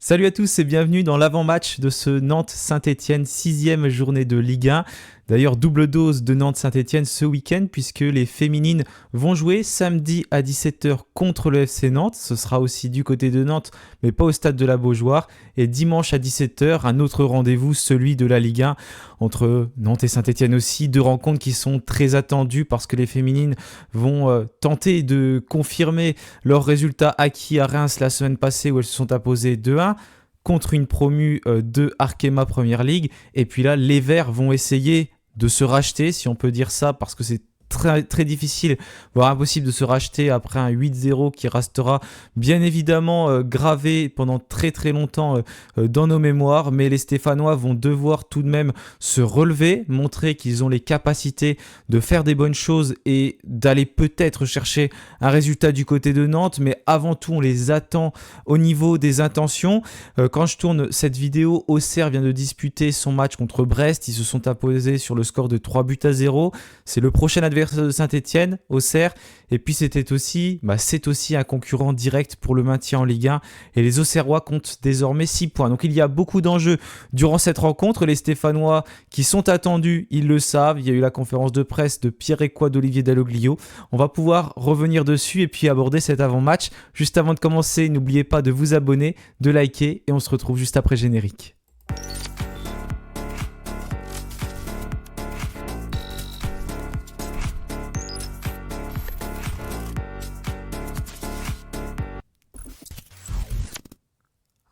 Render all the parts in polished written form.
Salut à tous et bienvenue dans l'avant-match de ce Nantes-Saint-Etienne, 6e journée de Ligue 1. D'ailleurs, double dose de Nantes-Saint-Etienne ce week-end puisque les féminines vont jouer samedi à 17h contre le FC Nantes. Ce sera aussi du côté de Nantes, mais pas au stade de la Beaujoire. Et dimanche à 17h, un autre rendez-vous, celui de la Ligue 1, entre Nantes et Saint-Etienne aussi. Deux rencontres qui sont très attendues parce que les féminines vont tenter de confirmer leurs résultats acquis à Reims la semaine passée où elles se sont imposées 2-1. Contre une promue de Arkema Premier League. Et puis là, les Verts vont essayer de se racheter, si on peut dire ça, parce que c'est très, très difficile, voire impossible de se racheter après un 8-0 qui restera bien évidemment gravé pendant très très longtemps dans nos mémoires, mais les Stéphanois vont devoir tout de même se relever, montrer qu'ils ont les capacités de faire des bonnes choses et d'aller peut-être chercher un résultat du côté de Nantes, mais avant tout on les attend au niveau des intentions. Quand je tourne cette vidéo, Auxerre vient de disputer son match contre Brest, ils se sont imposés sur le score de 3-0, c'est le prochain adversaire de Saint-Etienne, Auxerre, et puis c'est aussi un concurrent direct pour le maintien en Ligue 1 et les Auxerrois comptent désormais 6 points. Donc il y a beaucoup d'enjeux durant cette rencontre. Les Stéphanois qui sont attendus, ils le savent. Il y a eu la conférence de presse de Pierre Ecoua, d'Olivier Dalloglio. On va pouvoir revenir dessus et puis aborder cet avant-match. Juste avant de commencer, n'oubliez pas de vous abonner, de liker et on se retrouve juste après générique.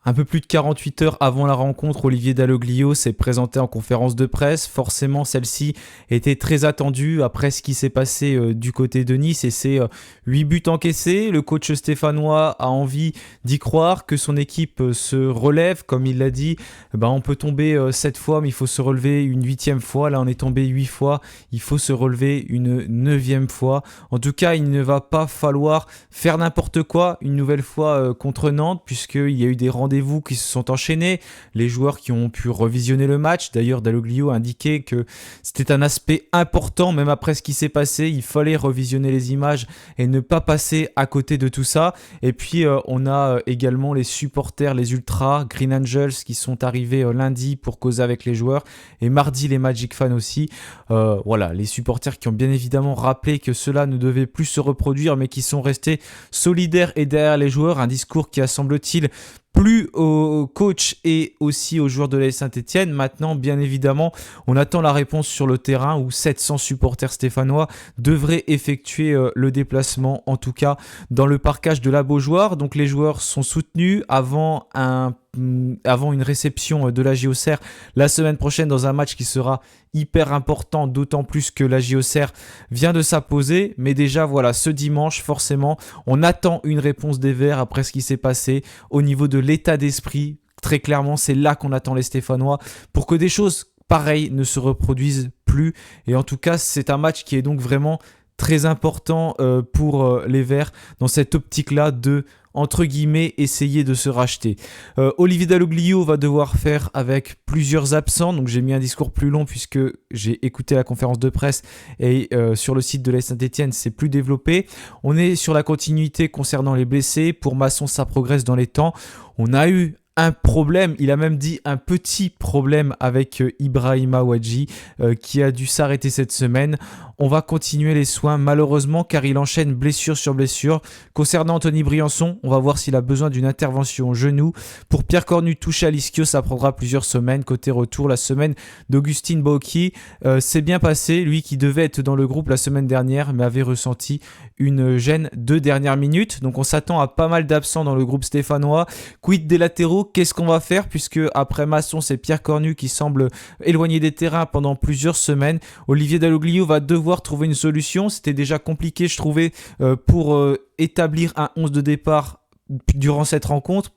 Un peu plus de 48 heures avant la rencontre, Olivier Dalloglio s'est présenté en conférence de presse. Forcément, celle-ci était très attendue après ce qui s'est passé du côté de Nice et ses 8 buts encaissés. Le coach stéphanois a envie d'y croire, que son équipe se relève. Comme il l'a dit, on peut tomber 7 fois, mais il faut se relever une 8e fois. Là, on est tombé 8 fois, il faut se relever une 9e fois. En tout cas, il ne va pas falloir faire n'importe quoi une nouvelle fois contre Nantes, puisqu'il y a eu des rendez-vous qui se sont enchaînés, les joueurs qui ont pu revisionner le match. D'ailleurs, Dalloglio a indiqué que c'était un aspect important, même après ce qui s'est passé, il fallait revisionner les images et ne pas passer à côté de tout ça. Et puis, on a également les supporters, les Ultras, Green Angels qui sont arrivés lundi pour causer avec les joueurs et mardi les Magic Fans aussi. Voilà, les supporters qui ont bien évidemment rappelé que cela ne devait plus se reproduire, mais qui sont restés solidaires et derrière les joueurs. Un discours qui a, semble-t-il, plus au coach et aussi aux joueurs de l'AS Saint-Etienne. Maintenant, bien évidemment, on attend la réponse sur le terrain où 700 supporters stéphanois devraient effectuer le déplacement, en tout cas dans le parcage de la Beaujoire. Donc les joueurs sont soutenus avant une réception de la Auxerre la semaine prochaine dans un match qui sera hyper important, d'autant plus que la Auxerre vient de s'imposer. Mais déjà voilà, ce dimanche forcément on attend une réponse des Verts après ce qui s'est passé au niveau de l'état d'esprit. Très clairement, c'est là qu'on attend les Stéphanois pour que des choses pareilles ne se reproduisent plus. Et en tout cas, c'est un match qui est donc vraiment très important pour les Verts dans cette optique-là de, entre guillemets, essayer de se racheter. Olivier Dalloglio va devoir faire avec plusieurs absents, donc j'ai mis un discours plus long puisque j'ai écouté la conférence de presse et sur le site de l'AS Saint-Etienne c'est plus développé. On est sur la continuité concernant les blessés. Pour Masson, ça progresse dans les temps. On a eu un problème, il a même dit un petit problème avec Ibrahima Ouadji qui a dû s'arrêter cette semaine. On va continuer les soins malheureusement car il enchaîne blessure sur blessure. Concernant Anthony Briançon, on va voir s'il a besoin d'une intervention au genou. Pour Pierre Cornu touché à l'ischio, ça prendra plusieurs semaines. Côté retour, la semaine d'Augustine Bauki s'est bien passé. Lui qui devait être dans le groupe la semaine dernière mais avait ressenti une gêne de dernière minute. Donc on s'attend à pas mal d'absents dans le groupe stéphanois. Quid des latéraux? Qu'est-ce qu'on va faire puisque après Masson, c'est Pierre Cornu qui semble éloigné des terrains pendant plusieurs semaines. Olivier Dalloglio va devoir trouver une solution. C'était déjà compliqué, je trouvais, pour établir un 11 de départ durant cette rencontre,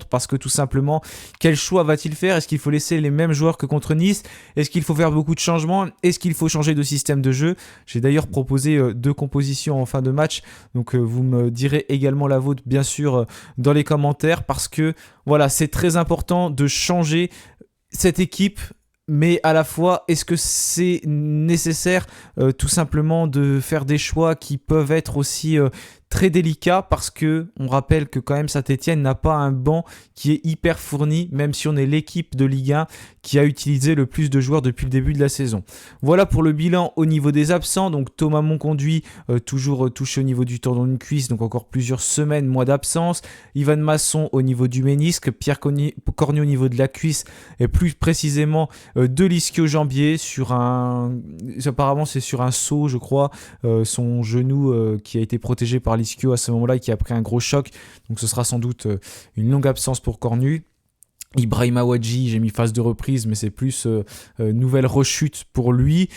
parce que tout simplement, quel choix va-t-il faire? Est-ce qu'il faut laisser les mêmes joueurs que contre Nice? Est-ce qu'il faut faire beaucoup de changements? Est-ce qu'il faut changer de système de jeu? J'ai d'ailleurs proposé 2 compositions en fin de match, donc vous me direz également la vôtre bien sûr dans les commentaires, parce que voilà, c'est très important de changer cette équipe. Mais à la fois, est-ce que c'est nécessaire tout simplement de faire des choix qui peuvent être aussi très délicat parce que on rappelle que quand même Saint-Etienne n'a pas un banc qui est hyper fourni, même si on est l'équipe de Ligue 1 qui a utilisé le plus de joueurs depuis le début de la saison. Voilà pour le bilan au niveau des absents. Donc Thomas Monconduit, toujours touché au niveau du tendon d'une cuisse, donc encore plusieurs semaines, mois d'absence. Ivan Masson au niveau du ménisque, Pierre Cornu au niveau de la cuisse et plus précisément de l'ischio-jambier sur apparemment c'est sur un saut je crois, son genou qui a été protégé par l'ischio à ce moment-là et qui a pris un gros choc, donc ce sera sans doute une longue absence pour Cornu. Ibrahima Wadji, j'ai mis phase de reprise, mais c'est plus nouvelle rechute pour lui.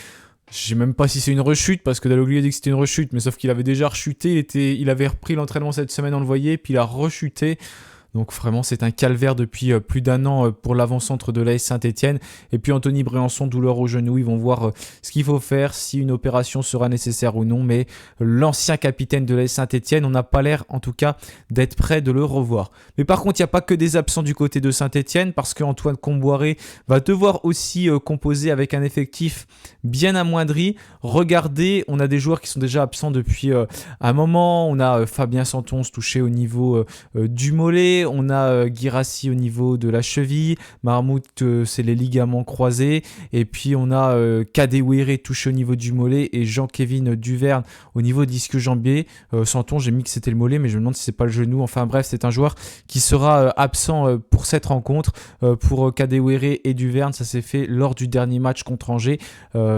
Je sais même pas si c'est une rechute, parce que Dalloglio a dit que c'était une rechute, mais sauf qu'il avait déjà rechuté, il avait repris l'entraînement cette semaine, on le voyait, puis il a rechuté. Donc vraiment, c'est un calvaire depuis plus d'un an pour l'avant-centre de l'AS Saint-Etienne. Et puis Anthony Briançon, douleur au genou. Ils vont voir ce qu'il faut faire, si une opération sera nécessaire ou non. Mais l'ancien capitaine de l'AS Saint-Etienne, on n'a pas l'air en tout cas d'être prêt de le revoir. Mais par contre, il n'y a pas que des absents du côté de Saint-Etienne, parce qu'Antoine Comboiré va devoir aussi composer avec un effectif bien amoindri. Regardez, on a des joueurs qui sont déjà absents depuis un moment. On a Fabien Santon touché au niveau du mollet. On a Guirassi au niveau de la cheville, Marmout c'est les ligaments croisés, et puis on a Kadewere touché au niveau du mollet et Jean-Kévin Duverne au niveau de l'ischio-jambier. Santon, j'ai mis que c'était le mollet, mais je me demande si c'est pas le genou. Enfin bref, c'est un joueur qui sera absent pour cette rencontre. Pour Kadewere et Duverne, ça s'est fait lors du dernier match contre Angers.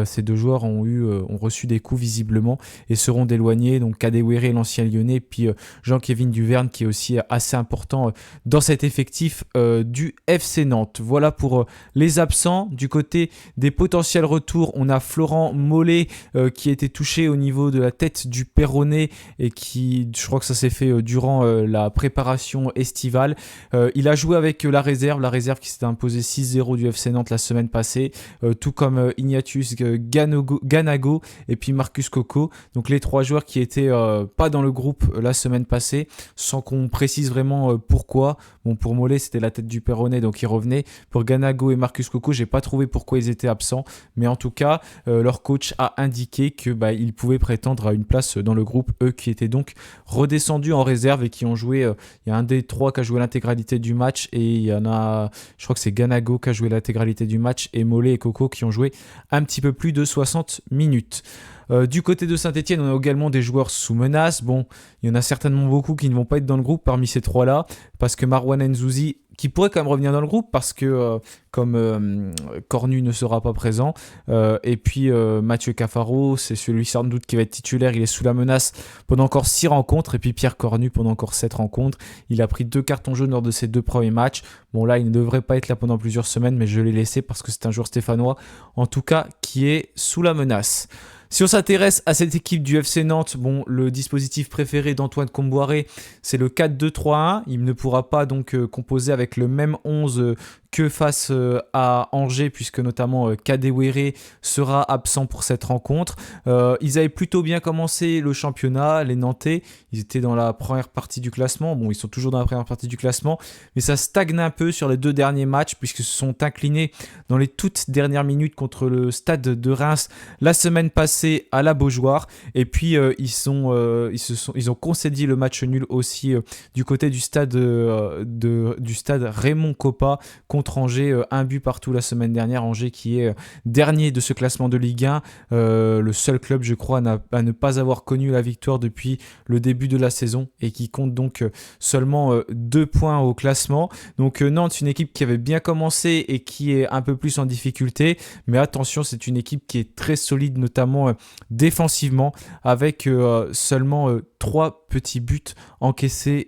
Ces deux joueurs ont reçu des coups visiblement et seront éloignés. Donc Kadewere, l'ancien lyonnais, puis Jean-Kévin Duverne qui est aussi assez important dans cet effectif du FC Nantes. Voilà pour les absents. Du côté des potentiels retours, on a Florent Mollet qui a été touché au niveau de la tête du péroné et qui, je crois que ça s'est fait durant la préparation estivale. Il a joué avec la réserve qui s'était imposée 6-0 du FC Nantes la semaine passée, tout comme Ignatius Ganago et puis Marcus Coco. Donc les trois joueurs qui étaient pas dans le groupe la semaine passée, sans qu'on précise vraiment pourquoi. Bon, pour Mollet, c'était la tête du péroné, donc il revenait. Pour Ganago et Marcus Coco, j'ai pas trouvé pourquoi ils étaient absents, mais en tout cas, leur coach a indiqué que ils pouvaient prétendre à une place dans le groupe, eux qui étaient donc redescendus en réserve et qui ont joué. Il y a un des trois qui a joué l'intégralité du match et il y en a, je crois que c'est Ganago qui a joué l'intégralité du match et Mollet et Coco qui ont joué un petit peu plus de 60 minutes. Du côté de Saint-Etienne, on a également des joueurs sous menace. Bon, il y en a certainement beaucoup qui ne vont pas être dans le groupe parmi ces trois-là, parce que Marwan Nzouzi, qui pourrait quand même revenir dans le groupe, parce que comme Cornu ne sera pas présent, et puis Mathieu Cafaro, c'est celui sans doute qui va être titulaire, il est sous la menace pendant encore 6 rencontres, et puis Pierre Cornu pendant encore 7 rencontres. Il a pris 2 cartons jaunes lors de ses 2 premiers matchs. Bon là, il ne devrait pas être là pendant plusieurs semaines, mais je l'ai laissé parce que c'est un joueur stéphanois, en tout cas, qui est sous la menace. Si on s'intéresse à cette équipe du FC Nantes, bon, le dispositif préféré d'Antoine Comboiré, c'est le 4-2-3-1. Il ne pourra pas donc composer avec le même 11 que face à Angers, puisque notamment Kadewere sera absent pour cette rencontre. Ils avaient plutôt bien commencé le championnat, les Nantais. Ils étaient dans la première partie du classement. Bon, ils sont toujours dans la première partie du classement, mais ça stagne un peu sur les 2 derniers matchs, puisqu'ils se sont inclinés dans les toutes dernières minutes contre le Stade de Reims la semaine passée à la Beaujoire. Et puis ils ont concédé le match nul aussi du côté du stade Raymond Kopa contre Angers, un but partout la semaine dernière. Angers qui est dernier de ce classement de Ligue 1, le seul club je crois à ne pas avoir connu la victoire depuis le début de la saison et qui compte donc seulement 2 points au classement. Donc Nantes, une équipe qui avait bien commencé et qui est un peu plus en difficulté, mais attention, c'est une équipe qui est très solide, notamment défensivement, avec seulement 3 petits buts encaissés,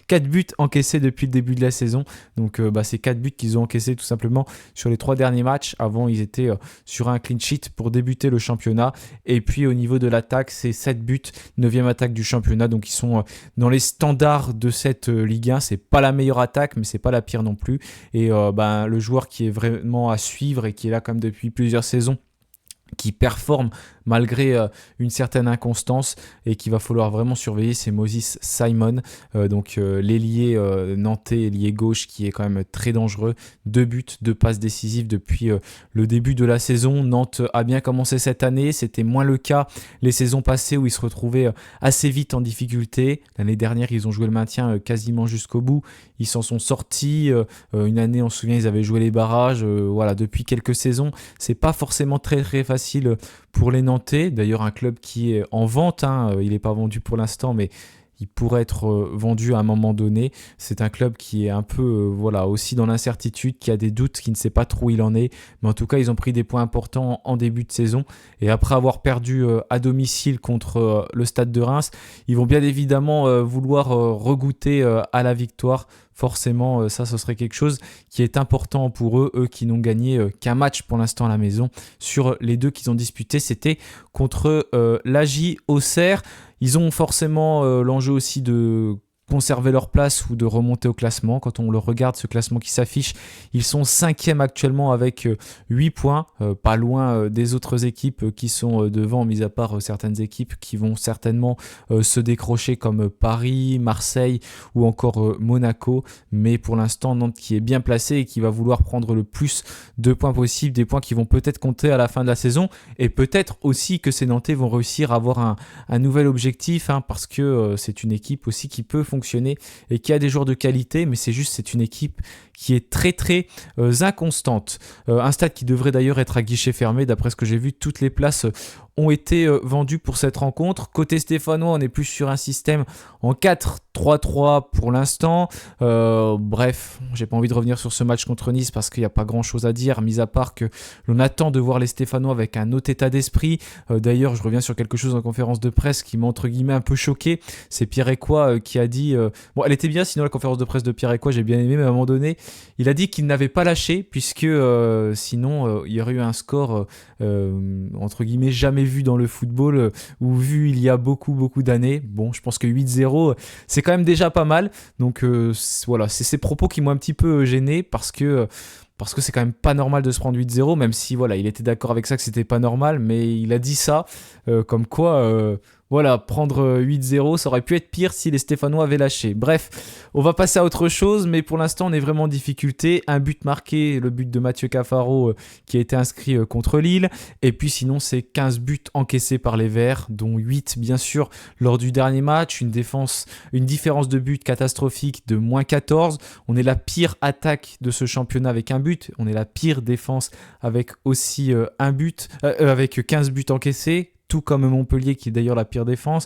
4 buts encaissés depuis le début de la saison. Donc c'est 4 buts qu'ils ont encaissés tout simplement sur les 3 derniers matchs. Avant, ils étaient sur un clean sheet pour débuter le championnat. Et puis au niveau de l'attaque, c'est 7 buts, 9e attaque du championnat. Donc ils sont dans les standards de cette Ligue 1. C'est pas la meilleure attaque, mais c'est pas la pire non plus. Et le joueur qui est vraiment à suivre et qui est là comme depuis plusieurs saisons, qui performe malgré une certaine inconstance et qu'il va falloir vraiment surveiller, c'est Moses Simon, l'ailier nantais, ailier gauche qui est quand même très dangereux. 2 buts, 2 passes décisives depuis le début de la saison. Nantes a bien commencé cette année, c'était moins le cas les saisons passées où ils se retrouvaient assez vite en difficulté. L'année dernière, ils ont joué le maintien quasiment jusqu'au bout. Ils s'en sont sortis. Une année, on se souvient, ils avaient joué les barrages. Depuis quelques saisons, c'est pas forcément très très facile pour les Nantais. D'ailleurs, un club qui est en vente, il n'est pas vendu pour l'instant, mais il pourrait être vendu à un moment donné. C'est un club qui est un peu aussi dans l'incertitude, qui a des doutes, qui ne sait pas trop où il en est. Mais en tout cas, ils ont pris des points importants en début de saison. Et après avoir perdu à domicile contre le Stade de Reims, ils vont bien évidemment vouloir regoûter à la victoire. Forcément, ça, ce serait quelque chose qui est important pour eux qui n'ont gagné qu'un match pour l'instant à la maison. Sur les 2 qu'ils ont disputés, c'était contre l'AJ Auxerre. Ils ont forcément l'enjeu aussi de conserver leur place ou de remonter au classement. Quand on le regarde, ce classement qui s'affiche, ils sont 5e actuellement avec 8 points, pas loin des autres équipes qui sont devant, mis à part certaines équipes qui vont certainement se décrocher comme Paris, Marseille ou encore Monaco. Mais pour l'instant, Nantes qui est bien placé et qui va vouloir prendre le plus de points possible, des points qui vont peut-être compter à la fin de la saison, et peut-être aussi que ces Nantais vont réussir à avoir un nouvel objectif, parce que c'est une équipe aussi qui peut fonctionner et qui a des joueurs de qualité, mais c'est une équipe qui est très très inconstante. Un stade qui devrait d'ailleurs être à guichet fermé, d'après ce que j'ai vu, toutes les places ont été vendues pour cette rencontre. Côté stéphanois, on est plus sur un système en 4-3-3 pour l'instant. J'ai pas envie de revenir sur ce match contre Nice parce qu'il n'y a pas grand chose à dire, mis à part que l'on attend de voir les Stéphanois avec un autre état d'esprit. D'ailleurs, je reviens sur quelque chose en conférence de presse qui m'a entre guillemets un peu choqué. C'est Pierre Ecois qui a dit... elle était bien, sinon la conférence de presse de Pierre Ecois, j'ai bien aimé, mais à un moment donné, il a dit qu'il n'avait pas lâché, puisque sinon, il y aurait eu un score, entre guillemets, jamais vu dans le football, ou vu il y a beaucoup, beaucoup d'années. Bon, je pense que 8-0, c'est quand même déjà pas mal. Donc c'est ces propos qui m'ont un petit peu gêné, parce que c'est quand même pas normal de se prendre 8-0, même si il était d'accord avec ça que c'était pas normal, mais il a dit ça, comme quoi... prendre 8-0, ça aurait pu être pire si les Stéphanois avaient lâché. Bref, on va passer à autre chose, mais pour l'instant, on est vraiment en difficulté. Un but marqué, le but de Mathieu Cafaro qui a été inscrit contre Lille. Et puis sinon, c'est 15 buts encaissés par les Verts, dont 8 bien sûr lors du dernier match. Une différence de but catastrophique de -14. On est la pire attaque de ce championnat avec un but. On est la pire défense avec aussi un but, avec 15 buts encaissés. Tout comme Montpellier qui est d'ailleurs la pire défense.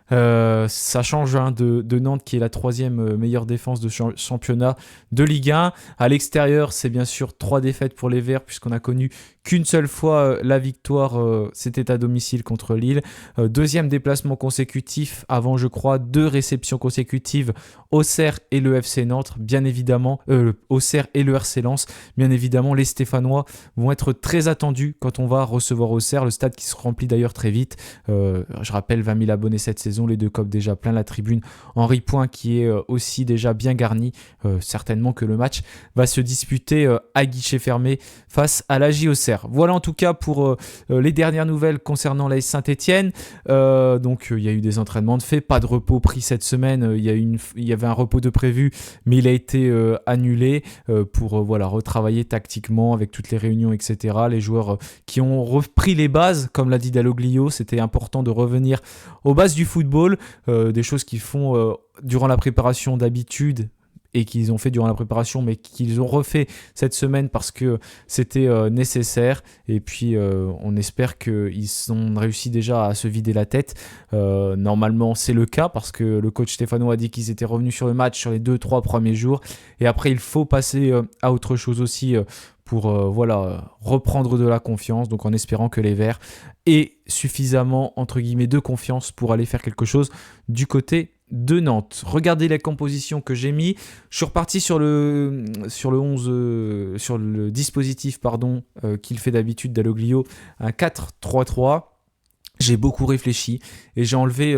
Ça change de Nantes qui est la 3e meilleure défense de championnat de Ligue 1. À l'extérieur, c'est bien sûr 3 défaites pour les Verts puisqu'on a connu qu'une seule fois la victoire, c'était à domicile contre Lille. 2e déplacement consécutif avant, je crois, 2 réceptions consécutives, Auxerre et le FC Nantes, bien évidemment, Auxerre et le RC Lens. Bien évidemment, les Stéphanois vont être très attendus quand on va recevoir Auxerre, le stade qui se remplit d'ailleurs très vite. Je rappelle, 20 000 abonnés cette saison, les 2 copes déjà plein, la tribune Henri Point qui est aussi déjà bien garnie. Certainement que le match va se disputer à guichet fermé face à l'AJ Auxerre. Voilà en tout cas pour les dernières nouvelles concernant l'AS Saint-Etienne. Il y a eu des entraînements de fait, pas de repos pris cette semaine. Il y avait un repos de prévu, mais il a été annulé pour retravailler tactiquement avec toutes les réunions, etc. Les joueurs qui ont repris les bases, comme l'a dit Dalloglio, c'était important de revenir aux bases du football, des choses qu'ils font durant la préparation d'habitude et qu'ils ont fait durant la préparation, mais qu'ils ont refait cette semaine parce que c'était nécessaire. Et puis, on espère qu'ils ont réussi déjà à se vider la tête. Normalement, c'est le cas parce que le coach Stéphano a dit qu'ils étaient revenus sur le match sur les 2-3 premiers jours. Et après, il faut passer à autre chose aussi pour reprendre de la confiance. Donc, en espérant que les Verts aient suffisamment, entre guillemets, de confiance pour aller faire quelque chose du côté de Nantes. Regardez les compositions que j'ai mis. Je suis reparti sur le dispositif qu'il fait d'habitude Dalloglio, un 4-3-3. J'ai beaucoup réfléchi et j'ai enlevé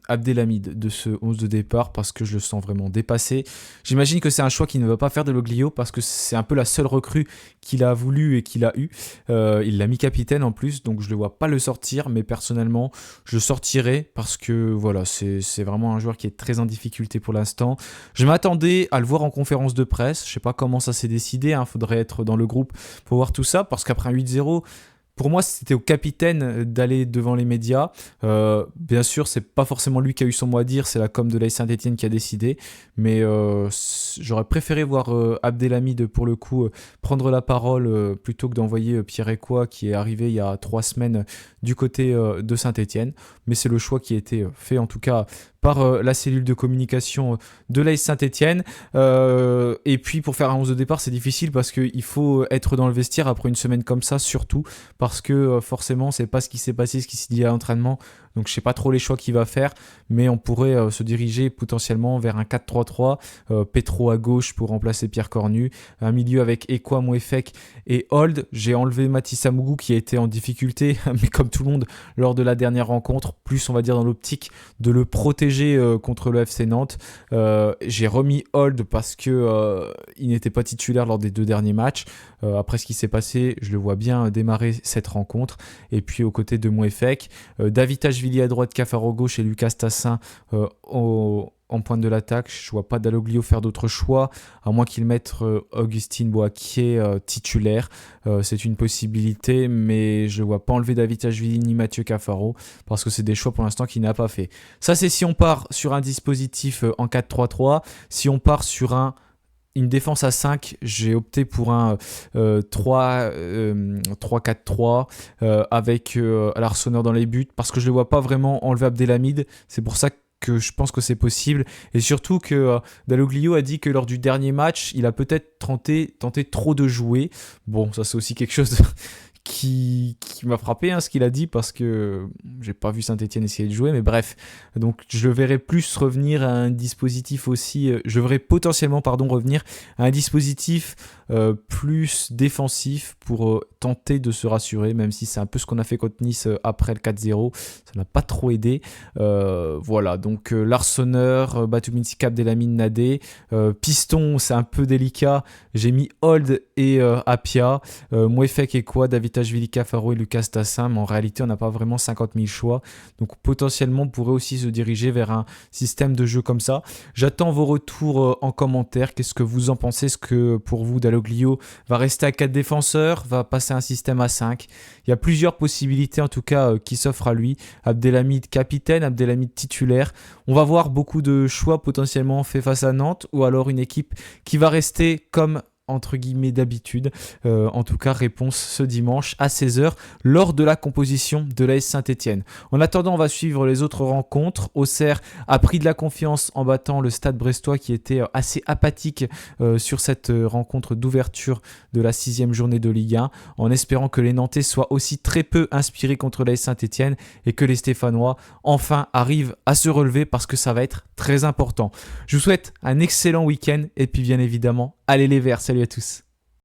Abdelhamid de ce 11 de départ parce que je le sens vraiment dépassé. J'imagine que c'est un choix qui ne va pas faire de Loglio parce que c'est un peu la seule recrue qu'il a voulu et qu'il a eu. Il l'a mis capitaine en plus, donc je ne le vois pas le sortir, mais personnellement, je le sortirai parce que voilà, c'est vraiment un joueur qui est très en difficulté pour l'instant. Je m'attendais à le voir en conférence de presse. Je ne sais pas comment ça s'est décidé, hein. Faudrait être dans le groupe pour voir tout ça parce qu'après un 8-0, pour moi, c'était au capitaine d'aller devant les médias. Bien sûr, c'est pas forcément lui qui a eu son mot à dire, c'est la com de l'AS Saint-Etienne qui a décidé. Mais j'aurais préféré voir Abdelhamid, pour le coup, prendre la parole plutôt que d'envoyer Pierre Ecoua, qui est arrivé il y a 3 semaines du côté de Saint-Etienne. Mais c'est le choix qui a été fait, en tout cas, par la cellule de communication de l'AS Saint-Etienne. Et puis, pour faire un 11 de départ, c'est difficile parce qu'il faut être dans le vestiaire après une semaine comme ça, surtout. Parce que forcément, c'est pas ce qui s'est passé, ce qui s'est dit à l'entraînement. Donc, je sais pas trop les choix qu'il va faire, mais on pourrait se diriger potentiellement vers un 4-3-3, Petro à gauche pour remplacer Pierre Cornu, un milieu avec Ekwa, Mouefek et Hold. J'ai enlevé Mathis Amougou qui a été en difficulté, mais comme tout le monde lors de la dernière rencontre, plus on va dire dans l'optique de le protéger contre le FC Nantes. J'ai remis Hold parce que il n'était pas titulaire lors des 2 derniers matchs. Après ce qui s'est passé, je le vois bien démarrer cette rencontre. Et puis aux côtés de Mouefek, David Ashvili à droite, Cafaro gauche et Lucas Tassin en pointe de l'attaque. Je ne vois pas Dalloglio faire d'autres choix, à moins qu'il mette Augustine Boakier titulaire. C'est une possibilité, mais je ne vois pas enlever David Ashvili ni Mathieu Cafaro, parce que c'est des choix pour l'instant qu'il n'a pas fait. Ça, c'est si on part sur un dispositif en 4-3-3. Si on part sur une défense à 5, j'ai opté pour un 3-4-3 avec Larsonneur dans les buts parce que je ne le vois pas vraiment enlever Abdelhamid. C'est pour ça que je pense que c'est possible. Et surtout que Dalloglio a dit que lors du dernier match, il a peut-être tenté trop de jouer. Bon, ça c'est aussi quelque chose qui m'a frappé, hein, ce qu'il a dit, parce que j'ai pas vu Saint-Etienne essayer de jouer, mais bref. Donc je le verrai plus revenir à un dispositif aussi, je verrai potentiellement revenir à un dispositif plus défensif pour tenter de se rassurer, même si c'est un peu ce qu'on a fait contre Nice après le 4-0, ça n'a pas trop aidé. Voilà, donc Larsonneur, Batuminsi, Abdelhamid, Nadé, Piston, c'est un peu délicat, j'ai mis Hold et Apia, Mouefek et quoi, David Ashvili, Cafaro et Lucas Tassin, mais en réalité on n'a pas vraiment 50 000 choix, donc potentiellement on pourrait aussi se diriger vers un système de jeu comme ça. J'attends vos retours en commentaire, qu'est-ce que vous en pensez? Est-ce que pour vous Dalloglio va rester à 4 défenseurs, va passer à un système à 5? Il y a plusieurs possibilités en tout cas qui s'offrent à lui. Abdelhamid capitaine, Abdelhamid titulaire, on va voir beaucoup de choix potentiellement faits face à Nantes, ou alors une équipe qui va rester comme entre guillemets d'habitude. En tout cas, réponse ce dimanche à 16h lors de la composition de l'AS Saint-Etienne. En attendant, on va suivre les autres rencontres. Auxerre a pris de la confiance en battant le Stade Brestois qui était assez apathique sur cette rencontre d'ouverture de la 6e journée de Ligue 1, en espérant que les Nantais soient aussi très peu inspirés contre l'AS Saint-Etienne et que les Stéphanois enfin arrivent à se relever parce que ça va être très important. Je vous souhaite un excellent week-end et puis bien évidemment, allez les Verts, salut à tous.